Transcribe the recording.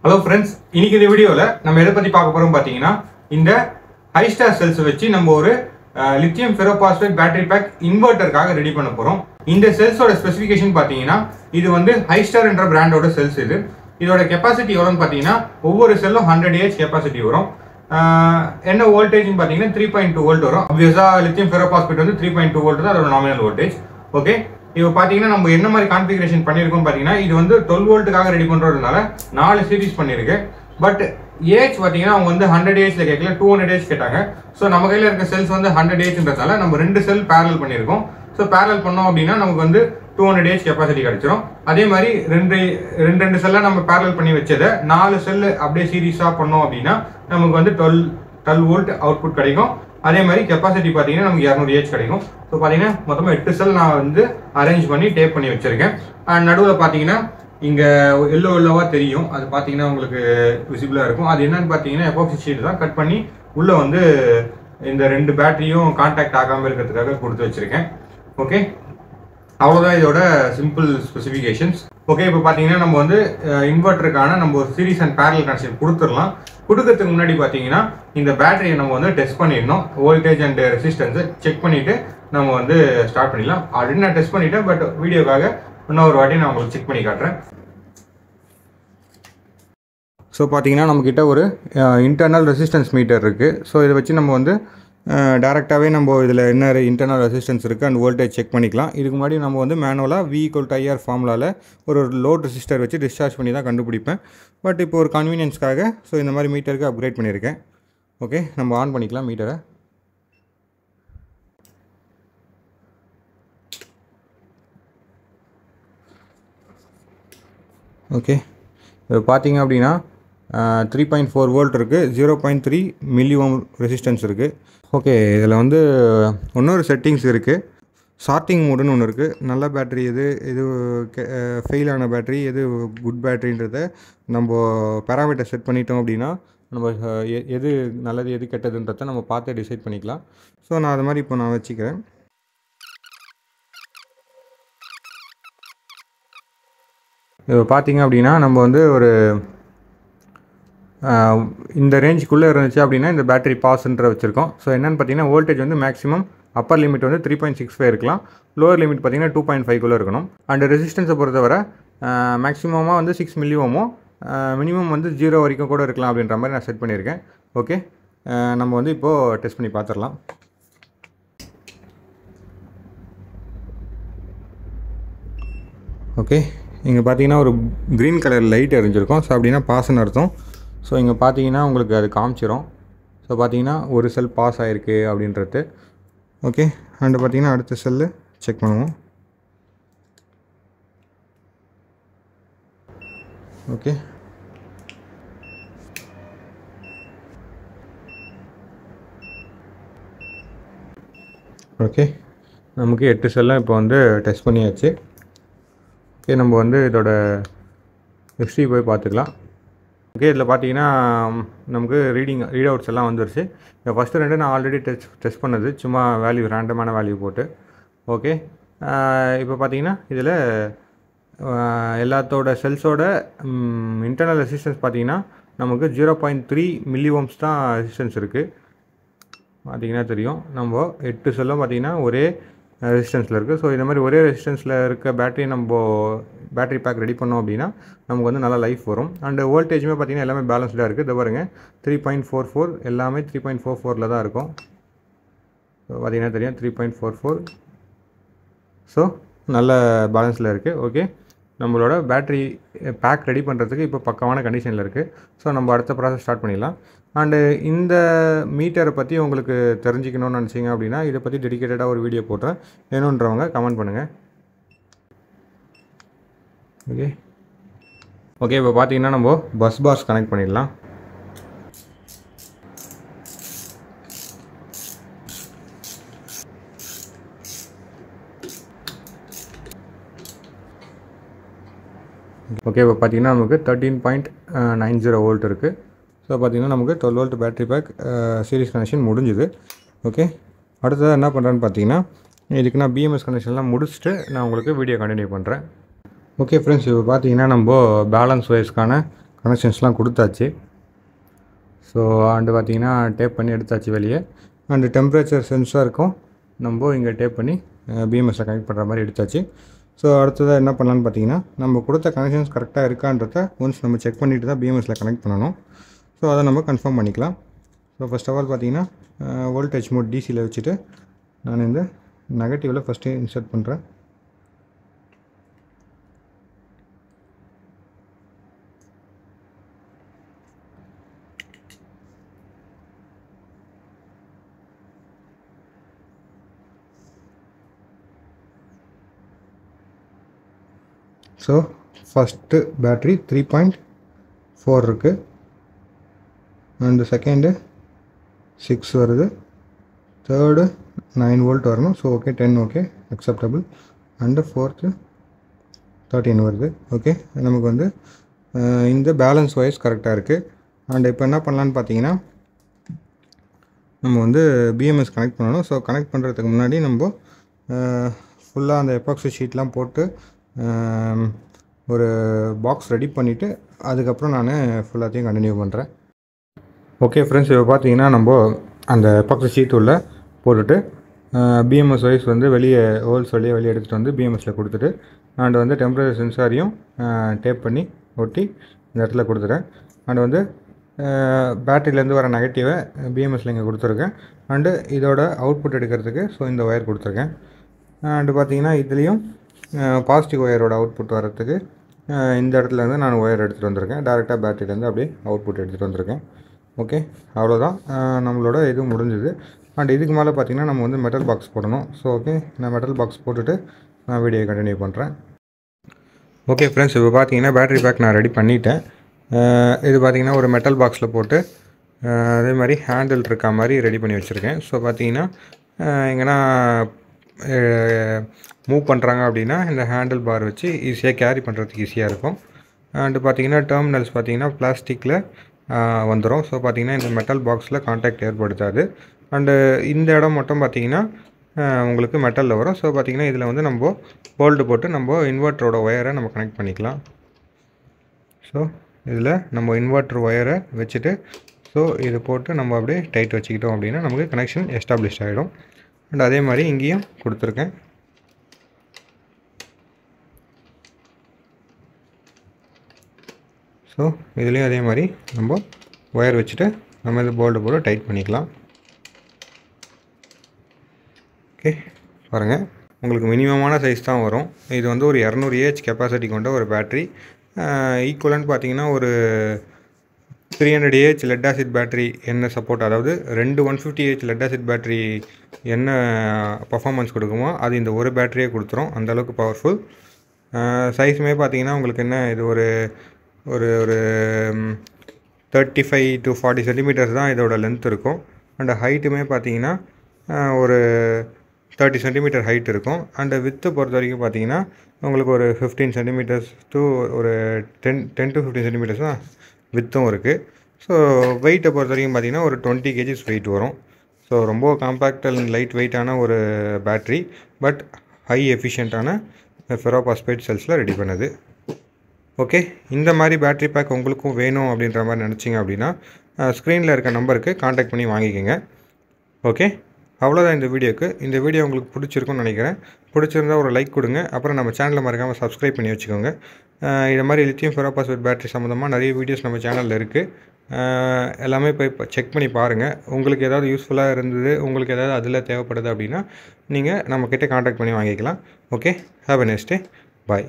Hello friends, இன்னைக்கு இந்த வீடியோல நம்ம எதை பத்தி பார்க்க போறோம் பாத்தீங்கன்னா இந்த Hi-Star cells வச்சு நம்ம ஒரு லித்தியம் ஃபெரோபாஸ்பேட் பேட்டரி பேக் இன்வெர்ட்டருக்காக ரெடி பண்ண போறோம். இந்த செல்ஸோட ஸ்பெசிஃபிகேஷன் பாத்தீங்கன்னா இது வந்து Hi-Star என்ற பிராண்டோட செல்ஸ் இது. இதோட கெபாசிட்டி எவ்வளவுன்னு பாத்தீங்கன்னா ஒவ்வொரு செல்லும் 100 Ah கெபாசிட்டி வரும். என்ன வோல்டேஜ்னு பாத்தீங்கன்னா 3.2 வோல்ட் வரும். ஆப்வியஸா லித்தியம் ஃபெரோபாஸ்பேட் வந்து 3.2 வோல்ட் தான் அதோட நாமினல் வோல்டேஜ். ஓகே, இப்போ பாத்தீங்கன்னா நம்ம என்ன மாதிரி கான்ஃபிகரேஷன் பண்ணிருக்கோம் பாத்தீங்கன்னா இது வந்து 12 வோல்ட்டுக்காக ரெடி பண்றதுனால 4 சீரிஸ் பண்ணிருக்கு. பட் ஏஜ் பாத்தீங்கன்னா அவங்க வந்து 100 Ahல கேட்கல, 200 Ah கேட்டாங்க. ஸோ நம்ம கையில இருக்க செல்ஸ் வந்து 100 Ahன்றதால நம்ம 2 செல் பேரல் பண்ணியிருக்கோம். ஸோ பேரல் பண்ணோம் அப்படின்னா நமக்கு வந்து 200 Ah கெப்பாசிட்டி கிடைச்சிரும். அதே மாதிரி ரெண்டு செல்லை நம்ம பேரல் பண்ணி வச்சதை 4 செல் அப்படியே சீரீஸா பண்ணோம் அப்படின்னா நமக்கு வந்து 12 வோல்ட் அவுட்புட் கிடைக்கும். அதே மாதிரி கெப்பாசிட்டி பார்த்தீங்கன்னா நமக்கு 200 Ah கிடைக்கும். ஸோ பார்த்தீங்கன்னா மொத்தமாக 8 செல் நான் வந்து அரேஞ்ச் பண்ணி டேப் பண்ணி வச்சிருக்கேன். அண்ட் நடுவில் பார்த்தீங்கன்னா இங்கே எல்லோவாக தெரியும், அது பார்த்தீங்கன்னா உங்களுக்கு விசிபிளாக இருக்கும். அது என்னன்னு பார்த்தீங்கன்னா எபாக்சி ஷீட் தான் கட் பண்ணி உள்ளே வந்து இந்த 2 பேட்டரியும் கான்டாக்ட் ஆகாமல் இருக்கிறதுக்காக கொடுத்து வச்சிருக்கேன். ஓகே, அவ்வளோதான் இதோட சிம்பிள் ஸ்பெசிஃபிகேஷன்ஸ். ஓகே, இப்போ பார்த்தீங்கன்னா நம்ம வந்து இன்வெர்ட்டருக்கான நம்ம ஒரு சீரிஸ் அண்ட் பேரல் கனெக்ஷன் கொடுத்துடலாம். கொடுக்கறதுக்கு முன்னாடி பார்த்தீங்கன்னா இந்த பேட்டரியை நம்ம வந்து டெஸ்ட் பண்ணிடணும். வோல்டேஜ் அண்ட் ரெசிஸ்டன்ஸை செக் பண்ணிவிட்டு நம்ம வந்து ஸ்டார்ட் பண்ணிடலாம். ஆல்ரெடி நான் டெஸ்ட் பண்ணிட்டேன், பட் வீடியோக்காக இன்னொரு வாட்டி நான் உங்களுக்கு செக் பண்ணி காட்டுறேன். ஸோ பார்த்தீங்கன்னா நம்மக்கிட்ட ஒரு இன்டர்னல் ரெசிஸ்டன்ஸ் மீட்டர் இருக்குது. ஸோ இதை வச்சு நம்ம வந்து டேரெக்டாகவே நம்ம இதில் என்ன இன்டர்னல் ரெசிஸ்டன்ஸ் இருக்குது அண்ட் வோல்டேஜ் செக் பண்ணிக்கலாம். இதுக்கு முன்னாடி நம்ம வந்து மேனுவலாக V=IR ஃபார்முலாவில் ஒரு லோட் ரெசிஸ்டர் வச்சு டிஸ்சார்ஜ் பண்ணி தான் கண்டுபிடிப்பேன். பட் இப்போ ஒரு கன்வீனியன்ஸ்க்காக ஸோ இந்த மாதிரி மீட்டருக்கு அப்கிரேட் பண்ணியிருக்கேன். ஓகே, நம்ம ஆன் பண்ணிக்கலாம் மீட்டரை. ஓகே, இப்போ பார்த்தீங்க அப்படின்னா 3.4 வோல்ட் இருக்குது, 0.3 மில்லி ஓம் ரெசிஸ்டன்ஸ் இருக்குது. ஓகே, இதில் வந்து இன்னொரு செட்டிங்ஸ் இருக்குது. சார்ட்டிங் மோடுன்னு ஒன்று இருக்குது. நல்ல பேட்ரி எது ஃபெயிலான பேட்ரி எது குட் பேட்ரின்றத நம்ம பேராமீட்டர் செட் பண்ணிட்டோம் அப்படின்னா நம்ம எது நல்லது எது கெட்டதுன்றதை நம்ம பார்த்து டிசைட் பண்ணிக்கலாம். ஸோ நான் அது மாதிரி இப்போ நான் வச்சுக்கிறேன். இப்போ பார்த்தீங்க அப்படின்னா நம்ம வந்து ஒரு இந்த ரேஞ்சுக்குள்ளே இருந்துச்சு அப்படின்னா இந்த பேட்டரி பாஸ்ன்ற வச்சுருக்கோம். ஸோ என்னென்னு பார்த்தீங்கன்னா வோல்டேஜ் வந்து மேக்ஸிமம் அப்பர் லிமிட் வந்து 3.65 இருக்கலாம், லோவர் லிமிட் பார்த்தீங்கன்னா 2.5 இருக்கணும். அண்ட் ரெசிஸ்டன்ஸை பொறுத்தவரை மேக்ஸிமமாக வந்து 6 மில்லி ஓமும் மினிமம் வந்து 0 வரைக்கும் கூட இருக்கலாம் அப்படின்ற மாதிரி நான் செட் பண்ணியிருக்கேன். ஓகே, நம்ம வந்து இப்போது டெஸ்ட் பண்ணி பார்த்துடலாம். ஓகே, இங்கே பார்த்தீங்கன்னா ஒரு க்ரீன் கலர் லைட் எரிஞ்சிருக்கும். ஸோ அப்படின்னா பாஸ்ன்னு அர்த்தம். ஸோ இங்கே பார்த்தீங்கன்னா உங்களுக்கு அது காமிச்சிரும். ஸோ பார்த்தீங்கன்னா ஒரு செல் பாஸ் ஆகிருக்கு அப்படின்றது. ஓகே, அண்டு பார்த்தீங்கன்னா அடுத்த செல்லு செக் பண்ணுவோம். ஓகே, ஓகே, நமக்கு 8 செல்லும் இப்போ வந்து டெஸ்ட் பண்ணியாச்சு. ஓகே, நம்ம வந்து இதோட ஹிஸ்ட்ரி போய் பார்த்துக்கலாம். ஓகே, இதில் பார்த்தீங்கன்னா நமக்கு ரீட் அவுட்ஸ் எல்லாம் வந்துருச்சு. இப்போ ஃபஸ்ட்டு 2 நான் ஆல்ரெடி டெஸ்ட் பண்ணது, சும்மா வேல்யூ ரேண்டமான வேல்யூ போட்டு. ஓகே, இப்போ பார்த்தீங்கன்னா இதில் எல்லாத்தோட செல்ஸோட இன்டர்னல் ரெசிஸ்டன்ஸ் பார்த்தீங்கன்னா நமக்கு 0.3 மில்லி ஓம்ஸ் தான் ரெசிஸ்டன்ஸ் இருக்குது. பார்த்தீங்கன்னா தெரியும், நம்ம 8 செல்லும் பார்த்தீங்கன்னா ஒரே ரெசிஸ்டன்ஸில் இருக்குது. ஸோ இந்த மாதிரி ஒரே ரெசிஸ்டன்ஸில் இருக்க பேட்டரி நம்ம பேட்டரி பேக் ரெடி பண்ணோம் அப்படின்னா நமக்கு வந்து நல்லா லைஃப் வரும். அண்டு வோல்டேஜுமே பார்த்திங்கன்னா எல்லாமே பேலன்ஸ்டாக இருக்குது. இதை பாருங்கள், 3.44 எல்லாமே 3.44 தான் இருக்கும். ஸோ பார்த்திங்கன்னா தெரியும் 3.44. ஸோ நல்ல பேலன்ஸில் இருக்குது. ஓகே, நம்மளோட பேட்டரி பேக் ரெடி பண்ணுறதுக்கு இப்போ பக்கமான கண்டிஷனில் இருக்குது. ஸோ நம்ம அடுத்த ப்ராசஸ் ஸ்டார்ட் பண்ணிடலாம். அண்டு இந்த மீட்டரை பற்றி உங்களுக்கு தெரிஞ்சிக்கணும்னு நினச்சிங்க அப்படின்னா இதை பற்றி டெடிக்கேட்டடாக ஒரு வீடியோ போட்டுறேன். வேணுன்றவங்க கமெண்ட் பண்ணுங்கள். ஓகே, ஓகே, இப்போ பார்த்தீங்கன்னா நம்ம பஸ் பார்ஸ் கனெக்ட் பண்ணிடலாம். ஓகே, இப்போ பார்த்தீங்கன்னா நமக்கு 13.90 வோல்ட் இருக்குது. ஸோ பார்த்தீங்கன்னா நமக்கு 12 volt battery pack series connection முடிஞ்சுது. ஓகே, அடுத்ததாக என்ன பண்ணுறேன்னு பார்த்தீங்கன்னா இதுக்கு நான் பிஎம்எஸ் கனெக்ஷன்லாம் முடிச்சுட்டு நான் உங்களுக்கு வீடியோ கண்டினியூ பண்ணுறேன். ஓகே ஃப்ரெண்ட்ஸ், இப்போ பார்த்தீங்கன்னா நம்ம பேலன்ஸ் வைஸ்க்கான கனெக்ஷன்ஸ்லாம் கொடுத்தாச்சு. ஸோ அண்டு பார்த்திங்கன்னா டேப் பண்ணி எடுத்தாச்சு வெளியே. அண்டு டெம்பரேச்சர் சென்சாருக்கும் நம்ம இங்கே டேப் பண்ணி பிஎம்எஸில் கனெக்ட் பண்ணுற மாதிரி எடுத்தாச்சு. ஸோ அடுத்ததாக என்ன பண்ணலான்னு பார்த்தீங்கன்னா, நம்ம கொடுத்த கனெக்ஷன்ஸ் கரெக்டாக இருக்கான்றத ஒன்ஸ் நம்ம செக் பண்ணிவிட்டு தான் பிஎம்எஸில் கனெக்ட் பண்ணணும். ஸோ அதை நம்ம கன்ஃபார்ம் பண்ணிக்கலாம். ஸோ ஃபர்ஸ்ட் ஆஃப் ஆல் பார்த்தீங்கன்னா வோல்டேஜ் மோட் டிசியில் வச்சுட்டு நான் இந்த நெகட்டிவில் ஃபஸ்ட்டு இன்சர்ட் பண்ணுறேன். ஸோ ஃபஸ்ட்டு பேட்ரி 3.4 இருக்குது. அண்டு செகண்டு 6 வருது. தேர்டு 9 வோல்ட் வரணும். So okay 10 okay acceptable. And fourth 13 வருது. ஓகே நமக்கு வந்து இந்த பேலன்ஸ் வைஸ் கரெக்டாக இருக்குது. அண்ட் இப்போ என்ன பண்ணலான்னு பார்த்தீங்கன்னா, நம்ம வந்து பிஎம்எஸ் கனெக்ட் பண்ணணும். ஸோ கனெக்ட் பண்ணுறதுக்கு முன்னாடி நம்ம ஃபுல்லாக அந்த எபாக்சி ஷீட்லாம் போட்டு ஒரு பாக்ஸ் ரெடி பண்ணிவிட்டு அதுக்கப்புறம் நான் ஃபுல்லாத்தையும் கண்டினியூ பண்ணுறேன். ஓகே ஃப்ரெண்ட்ஸ், இப்போ பார்த்தீங்கன்னா நம்ம அந்த எபாக்சி ஷீட் உள்ள போட்டுட்டு பிஎம்எஸ் வைஸ் வந்து வெளியே ஹோல்ஸ் வெளியே எடுத்துகிட்டு வந்து பிஎம்எஸில் கொடுத்துட்டு அண்ட் வந்து டெம்பரேச்சர் சென்சாரையும் டேப் பண்ணி ஒட்டி இந்த இடத்துல கொடுத்துட்டேன். அண்ட் வந்து பேட்டரியிலேருந்து வர நெகட்டிவை பிஎம்எஸில் இங்கே கொடுத்துருக்கேன். அண்டு இதோட அவுட்புட் எடுக்கிறதுக்கு ஸோ இந்த ஒயர் கொடுத்துருக்கேன். அண்டு பார்த்தீங்கன்னா இதுலேயும் பாசிட்டிவ் ஒயரோட அவுட்புட் வரத்துக்கு இந்த இடத்துல வந்து நான் ஒயர் எடுத்துகிட்டு வந்திருக்கேன். டேரெக்டாக பேட்டரியிலேருந்து அப்படியே அவுட்புட் எடுத்துகிட்டு வந்திருக்கேன். ஓகே அவ்வளோதான், நம்மளோட இது முடிஞ்சுது. அண்ட் இதுக்கு மேலே பார்த்திங்கன்னா நம்ம வந்து மெட்டல் பாக்ஸ் போடணும். ஸோ ஓகே நான் மெட்டல் பாக்ஸ் போட்டுட்டு நான் வீடியோ கண்டினியூ பண்ணுறேன். ஓகே ஃப்ரெண்ட்ஸ், இப்போ பார்த்தீங்கன்னா பேட்டரி பேக் நான் ரெடி பண்ணிட்டேன். இது பார்த்திங்கன்னா ஒரு மெட்டல் பாக்ஸில் போட்டு அதே மாதிரி ஹேண்டில் இருக்க மாதிரி ரெடி பண்ணி வச்சுருக்கேன். ஸோ பார்த்தீங்கன்னா எங்கன்னா மூவ் பண்ணுறாங்க அப்படின்னா இந்த ஹேண்டில் பார் வச்சு ஈஸியாக கேரி பண்ணுறதுக்கு ஈஸியாக இருக்கும். அண்டு பார்த்திங்கன்னா டெர்மினல்ஸ் பார்த்திங்கன்னா பிளாஸ்டிக்கில் வந்துடும். ஸோ பார்த்திங்கன்னா இந்த மெட்டல் பாக்ஸில் கான்டாக்ட் ஏற்படுத்தாது. அண்டு இந்த இடம் மட்டும் பார்த்திங்கன்னா உங்களுக்கு மெட்டலில் வரும். ஸோ பார்த்திங்கன்னா இதில் வந்து நம்ம போல்டு போட்டு நம்ம இன்வெர்ட்டரோட ஒயரை நம்ம கனெக்ட் பண்ணிக்கலாம். ஸோ இதில் நம்ம இன்வெர்ட்டர் ஒயரை வச்சுட்டு ஸோ இது போட்டு நம்ம அப்படியே டைட் வச்சுக்கிட்டோம் அப்படின்னா நமக்கு கனெக்ஷன் எஸ்டாப்ளிஷ் ஆகிடும். அண்ட் அதே மாதிரி இங்கேயும் கொடுத்துருக்கேன். ஸோ இதுலேயும் அதே மாதிரி நம்ம ஒயர் வச்சுட்டு நம்ம இது போல்டு போட்டு டைட் பண்ணிக்கலாம். ஓகே பாருங்கள், உங்களுக்கு மினிமமான சைஸ் தான் வரும். இது வந்து ஒரு 200 AH கெப்பாசிட்டி கொண்ட ஒரு பேட்ரி. ஈக்குவலன்ட் பார்த்திங்கன்னா ஒரு 300 AH லெட் ஆசிட் பேட்ரி என்ன சப்போர்ட், அதாவது 2 150 AH லெட் ஆசிட் பேட்ரி என்ன பர்ஃபார்மன்ஸ் கொடுக்குமோ அது இந்த ஒரு பேட்டரியே கொடுத்துரும். அந்தளவுக்கு பவர்ஃபுல். சைஸுமே பார்த்திங்கன்னா உங்களுக்கு என்ன இது ஒரு ஒரு ஒரு 35 to 40 சென்டிமீட்டர்ஸ் தான் இதோட லென்த் இருக்கும். அண்ட் ஹைட்டுமே பார்த்திங்கன்னா ஒரு 30 சென்டிமீட்டர் ஹைட் இருக்கும். அண்டு வித்து பொறுத்த வரைக்கும் பார்த்திங்கன்னா உங்களுக்கு ஒரு 15 சென்டிமீட்டர்ஸ் டு ஒரு 10 to 15 சென்டிமீட்டர்ஸ் தான் வித்தும் இருக்குது. ஸோ வெயிட்டை பொறுத்த வரைக்கும் பார்த்திங்கன்னா ஒரு 20 kgs வெயிட் வரும். ஸோ ரொம்ப காம்பேக்ட் அண்ட் லைட் வெயிட்டான ஒரு பேட்ரி, பட் ஹை எஃபிஷியண்ட்டான ஃபெரோபாஸ்பேட் செல்ஸில் ரெடி பண்ணுது. ஓகே, இந்த மாதிரி பேட்ரி பேக் உங்களுக்கும் வேணும் அப்படின்ற மாதிரி நினச்சிங்க அப்படின்னா ஸ்க்ரீனில் இருக்க நம்பருக்கு காண்டாக்ட் பண்ணி வாங்கிக்கோங்க. ஓகே அவ்வளோதான் இந்த வீடியோக்கு. இந்த வீடியோ உங்களுக்கு பிடிச்சிருக்குன்னு நினைக்கிறேன். பிடிச்சிருந்தா ஒரு லைக் கொடுங்க. அப்புறம் நம்ம சேனலை மறக்காமல் சப்ஸ்கிரைப் பண்ணி வச்சுக்கோங்க. இது மாதிரி லித்தியம் ஃபெரோபாஸ்பேட் பேட்டரி சம்மந்தமாக நிறைய வீடியோஸ் நம்ம சேனலில் இருக்குது. எல்லாமே போய் செக் பண்ணி பாருங்கள். உங்களுக்கு ஏதாவது யூஸ்ஃபுல்லாக இருந்தது, உங்களுக்கு ஏதாவது அதில் தேவைப்படுது அப்படின்னா நீங்கள் நம்மக்கிட்ட காண்டாக்ட் பண்ணி வாங்கிக்கலாம். Okay, have a nice day. Bye.